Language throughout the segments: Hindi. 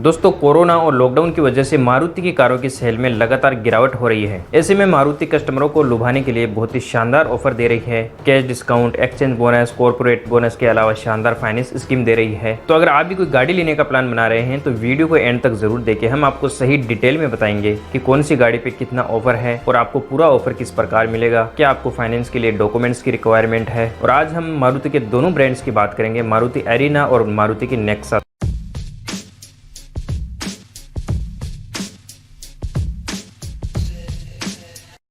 दोस्तों कोरोना और लॉकडाउन की वजह से मारुति की कारों की सेल में लगातार गिरावट हो रही है। ऐसे में मारुति कस्टमरों को लुभाने के लिए बहुत ही शानदार ऑफर दे रही है। Cash discount, exchange bonus, corporate bonus के अलावा शानदार फाइनेंस स्कीम दे रही है। तो अगर आप भी कोई गाड़ी लेने का प्लान बना रहे हैं तो वीडियो को एंड तक जरूर देखें। हम आपको सही डिटेल में बताएंगे कि कौन सी गाड़ी पे कितना ऑफर है और आपको पूरा ऑफर किस प्रकार मिलेगा, क्या आपको फाइनेंस के लिए डॉक्यूमेंट्स की रिक्वायरमेंट है। और आज हम मारुति के दोनों ब्रांड्स की बात करेंगे, मारुति एरिना और मारुति की नेक्सा।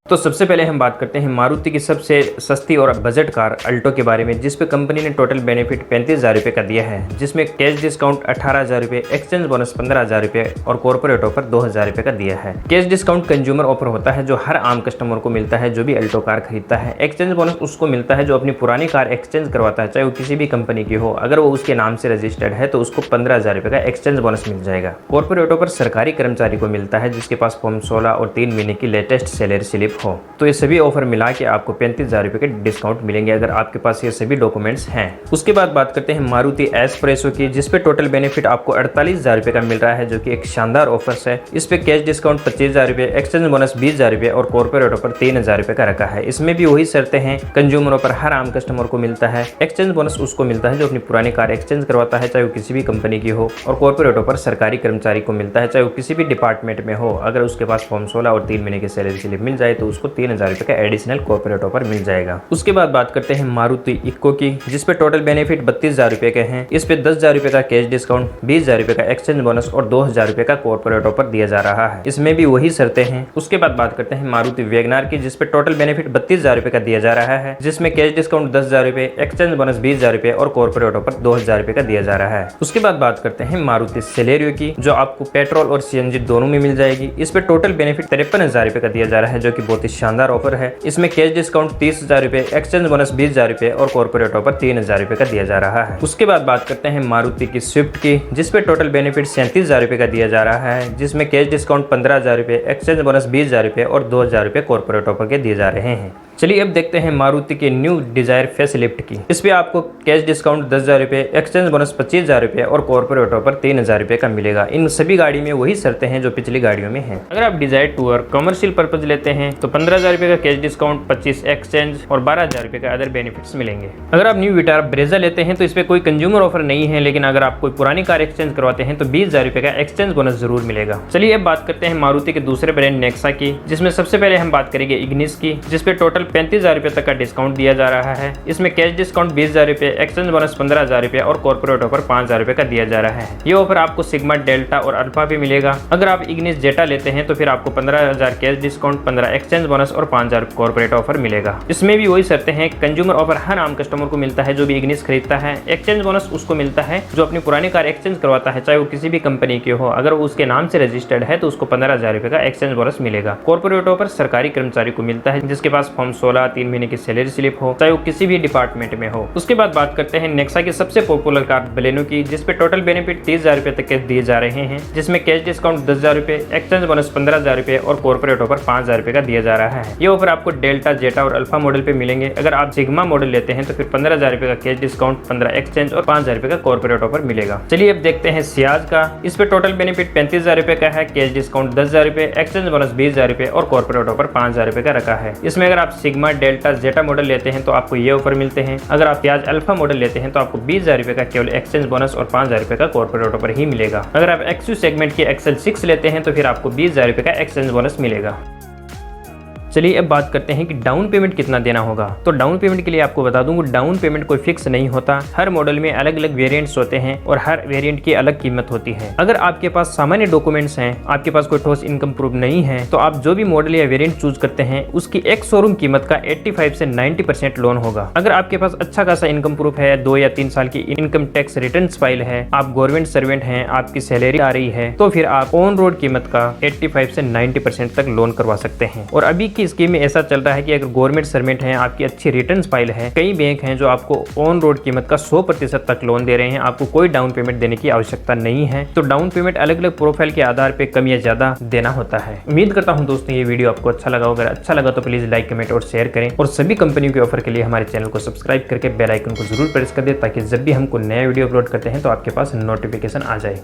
तो सबसे पहले हम बात करते हैं मारुति की सबसे सस्ती और बजट कार अल्टो के बारे में, जिस पे कंपनी ने टोटल बेनिफिट 35,000 रुपये का दिया है, जिसमें कैश डिस्काउंट 18,000 रुपये, एक्सचेंज बोनस 15,000 रुपये और कॉर्पोरेट ऑफर 2,000 रुपये का दिया है। कैश डिस्काउंट कंज्यूमर ऑफर होता है जो हर आम कस्टमर को मिलता है जो भी अल्टो कार खरीदता है। एक्सचेंज बोनस उसको मिलता है जो अपनी पुरानी कार एक्सचेंज करवाता है, चाहे वो किसी भी कंपनी की हो। अगर वो उसके नाम से रजिस्टर्ड है तो उसको 15,000 रुपये का एक्सचेंज बोनस मिल जाएगा। कॉर्पोरेट ऑफर सरकारी कर्मचारी को मिलता है जिसके पास फॉर्म 16 और 3 महीने की लेटेस्ट सैलरी स्लिप हो। तो ये सभी ऑफर मिला के आपको 35,000 रुपये के डिस्काउंट मिलेंगे अगर आपके पास ये सभी डॉक्यूमेंट्स हैं। उसके बाद बात करते हैं मारुति एस्प्रेसो की, जिस पे टोटल बेनिफिट आपको 48,000 रुपये का मिल रहा है, जो कि एक शानदार ऑफर है। इस पे कैश डिस्काउंट 25,000 रुपये, एक्सचेंज बोनस 20,000 रुपये और कॉर्पोरेट ऑफर 3,000 रुपये का रखा है। इसमें भी वही शर्तें हैं, कंज्यूमर ऑफर हर आम कस्टमर को मिलता है, एक्सचेंज बोनस उसको मिलता है जो अपनी पुरानी कार एक्सचेंज करवाता है, चाहे वो किसी भी कंपनी की हो, और कॉर्पोरेट ऑफर सरकारी कर्मचारी को मिलता है, चाहे वो किसी भी डिपार्टमेंट में हो। अगर उसके पास फॉर्म 16 और 3 महीने की सैलरी स्लिप मिल जाए तो उसको 3,000 रुपये का एडिशनल कॉर्पोरेट ऑफर मिल जाएगा। उसके बाद बात करते हैं मारुति इक्को की, जिस पे टोटल बेनिफिट 32,000 रुपए के हैं। इस पे 10,000 रुपए का कैश डिस्काउंट, 20,000 रुपए का एक्सचेंज बोनस और 2,000 रुपए का कॉर्पोरेट ऑफर दिया जा रहा है। इसमें भी वही शर्तें हैं। उसके बाद बात करते हैं मारुति वैगनार की, जिस पे टोटल बेनिफिट 32,000 रुपए का दिया जा रहा है, जिसमें कैश डिस्काउंट 10,000 रुपए, एक्सचेंज बोनस 20,000 रुपए और कॉर्पोरेट ऑफर 2,000 रुपए का दिया जा रहा है। उसके बाद बात करते हैं मारुति सेलेरियो की, जो आपको पेट्रोल और सीएनजी दोनों में मिल जाएगी। इस पे टोटल बेनिफिट 53,000 रुपए का दिया जा रहा है, जो कि बहुत ही शानदार ऑफर है। इसमें कैश डिस्काउंट 30,000 रुपए, एक्सचेंज बोनस 20,000 रुपए और कॉर्पोरेट ऑफर 3,000 रुपए का दिया जा रहा है। उसके बाद बात करते हैं मारुति की स्विफ्ट की, जिस पे टोटल बेनिफिट 37,000 रुपए का दिया जा रहा है, जिसमें कैश डिस्काउंट 15,000 रुपए, एक्सचेंज बोनस 20,000 रुपए और 2,000 रुपए कॉर्पोरेट ऑफर के दिए जा रहे हैं। चलिए अब देखते हैं मारुति के न्यू डिजायर फेसलिफ्ट की। इस पे आपको कैश डिस्काउंट 10,000 रुपए, एक्सचेंज बोनस 25,000 रुपए और कॉर्पोरेट ऑफर 3,000 रुपए का मिलेगा। इन सभी गाड़ी में वही शर्तें हैं जो पिछली गाड़ियों में हैं। अगर आप डिजायर टूर कमर्शियल पर्पज लेते हैं तो 15,000 रुपए का कैश डिस्काउंट, 25 एक्सचेंज और 12,000 रुपए का अदर बेनिफिट्स मिलेंगे। अगर आप न्यू विटारा ब्रेजा लेते हैं तो इस पे कोई कंज्यूमर ऑफर नहीं है, लेकिन अगर आप कोई पुरानी कार एक्सचेंज करवाते हैं तो 20,000 रुपए का एक्सचेंज बोनस जरूर मिलेगा। चलिए अब बात करते हैं मारुति के दूसरे ब्रांड नेक्सा की, जिसमें सबसे पहले हम बात करेंगे इग्निस की, जिसपे टोटल 35,000 रुपए तक का डिस्काउंट दिया जा रहा है। इसमें कैश डिस्काउंट 20,000 रुपए, एक्सचेंज बोनस 15,000 रुपए और कॉर्पोरेट ऑफर 5,000 रुपए का दिया जा रहा है। ये ऑफर आपको सिग्मा, डेल्टा और अल्फा पे मिलेगा। अगर आप इग्निस जेटा लेते हैं तो फिर आपको 15,000 कैश डिस्काउंट, 15 एक्सचेंज बोनस और 5,000 कॉर्पोरेट ऑफर मिलेगा। इसमें भी वही शर्तें हैं, कंज्यूमर ऑफर हर आम कस्टमर को मिलता है जो भी इग्निस खरीदता है। एक्सचेंज बोनस उसको मिलता है जो अपनी पुरानी कार एक्सचेंज करवाता है, चाहे वो किसी भी कंपनी की हो। अगर वो उसके नाम से रजिस्टर्ड है तो उसको 15,000 रुपए का एक्सचेंज बोनस मिलेगा। कॉर्पोरेट ऑफर सरकारी कर्मचारी को मिलता है जिसके पास फॉर्म 16, 3 महीने की सैलरी स्लिप हो, चाहे वो किसी भी डिपार्टमेंट में हो। उसके बाद बात करते हैं नेक्सा की सबसे पॉपुलर कार बलेनो की, जिसपे टोटल बेनिफिट 30,000 रुपए तक के दिए जा रहे हैं, जिसमें कैश डिस्काउंट 10,000 रुपए, एक्सचेंज बोनस 15,000 रुपए और कॉर्पोरेट ऑफर 5,000 रुपए का दिया जा रहा है। ये ऑफर आपको डेल्टा, जेटा और अल्फा मॉडल पे मिलेंगे। अगर आप सिग्मा मॉडल लेते हैं तो फिर 15,000 रुपए का कैश डिस्काउंट, 15 एक्सचेंज और 5,000 रुपए का कॉर्पोरेट ऑफर मिलेगा। चलिए अब देखते हैं सियाज का। इस पे टोटल बेनिफिट 35,000 रुपए का है, कैश डिस्काउंट 10,000 रुपए, एक्सचेंज बोनस 20,000 रुपए और कॉर्पोरेट ऑफर 5,000 रुपए का रखा है। इसमें अगर आप सिग्मा, डेल्टा, जेटा मॉडल लेते हैं तो आपको ये ऑफर मिलते हैं। अगर आप सियाज अल्फा मॉडल लेते हैं तो आपको 20,000 रुपए का केवल एक्सचेंज बोनस और 5,000 रुपए का कॉर्पोरेट ऑफर ही मिलेगा। अगर आप एक्सयू सेगमेंट की एक्सेल 6 लेते हैं तो फिर आपको 20,000 रुपए का एक्सचेंज बोनस मिलेगा। चलिए अब बात करते हैं कि डाउन पेमेंट कितना देना होगा। तो डाउन पेमेंट के लिए आपको बता दूं, डाउन पेमेंट कोई फिक्स नहीं होता। हर मॉडल में अलग अलग वेरिएंट्स होते हैं और हर वेरिएंट की अलग कीमत होती है। अगर आपके पास सामान्य डॉक्यूमेंट्स हैं, आपके पास कोई ठोस इनकम प्रूफ नहीं है, तो आप जो भी मॉडल या वेरिएंट चूज करते हैं उसकी एक शोरूम कीमत का 85 से 90% लोन होगा। अगर आपके पास अच्छा खासा इनकम प्रूफ है, 2 या 3 साल की इनकम टैक्स रिटर्न फाइल है, आप गवर्नमेंट सर्वेंट हैं, आपकी सैलरी आ रही है, तो फिर आप ऑन रोड कीमत का 85 से 90% तक लोन करवा सकते हैं। और अभी की स्कीम में ऐसा चल रहा है कि अगर गवर्नमेंट सर्वेंट हैं, आपकी अच्छी रिटर्न फाइल है, कई बैंक हैं जो आपको ऑन रोड कीमत का 100% तक लोन दे रहे हैं। आपको कोई डाउन पेमेंट देने की आवश्यकता नहीं है। तो डाउन पेमेंट अलग अलग प्रोफाइल के आधार पे कम या ज्यादा देना होता है। उम्मीद करता हूं दोस्तों ये वीडियो आपको अच्छा लगा। अगर अच्छा लगा तो प्लीज लाइक, कमेंट और शेयर करें और सभी कंपनियों के ऑफर के लिए हमारे चैनल को सब्सक्राइब करके बेल आइकन को जरूर प्रेस कर दें ताकि जब भी हम कोई नया वीडियो अपलोड करते हैं तो आपके पास नोटिफिकेशन आ जाए।